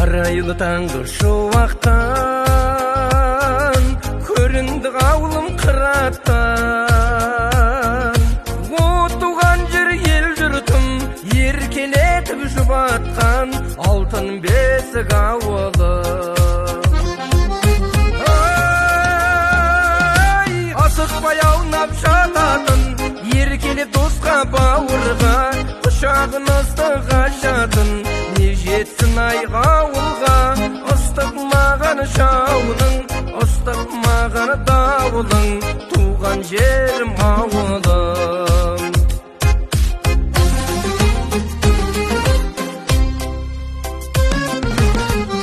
Arayılı tаңғы шуақтан көрінді ауылым қыраттан. О туған жер ел жұртым еркелетіп жұбатқан алтын бесік ауылым. Асықпай аунап жататын еркелеп досқа бауырға, құшағын ыстық ашатын не жетсін айға ауылға. Ыстық маған жауының, ыстық маған дауылың, туған жерім ауылым.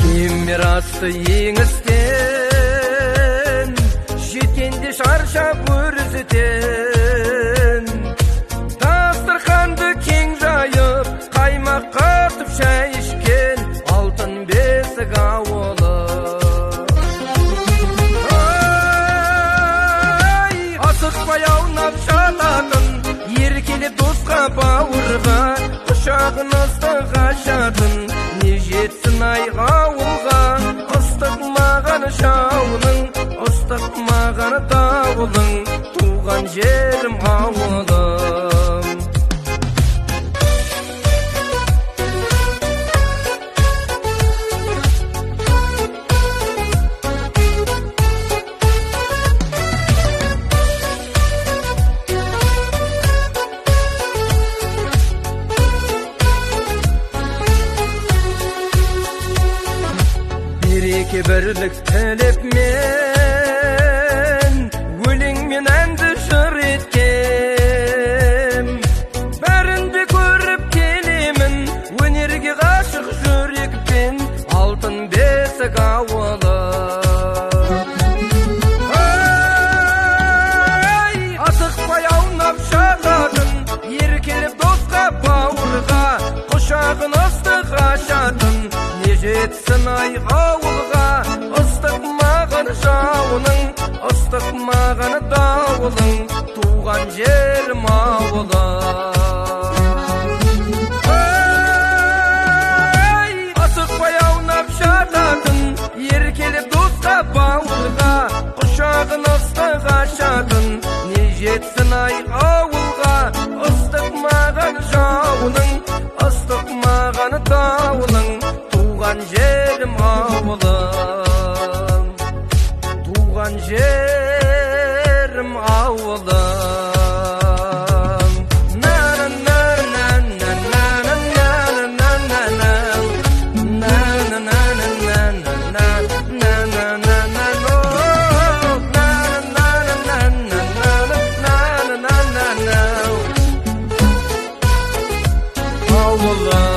Кемер асты еңістен, жеткенде шаршап өрісітен. Дастарханды кең жайып, қаймақ қатып шай ішкен алтын бесік ауылы. Асықпай аунап жататын еркелеп досқа бауырға, құшағын ыстық ашатын не жетсін айға ауылға. Ыстық маған жауының, ыстық маған дауылың, туған жерім ауылым. Береке бірлік тілеп мен, өлеңмен әнді жыр еткем. Бәрінде көріп келемін, өнерге ғашық жүрекпен алтын бесік ауылы. Асықпай аунап жататын еркелеп досқа бауырға, құшағын ыстық ашатын не жетсін айға ауылға. Ыстық маған жауының, ыстық маған дауылың, туған жерім ауылым. Асықпай аунап жататын еркелеп досқа бауырға, құшағын ыстық ашатын не жетсін айға ауылға. Ыстық маған жауының, ыстық маған дауылың, туған жерім ауылым. Туған жерім ауылым. Ауылым.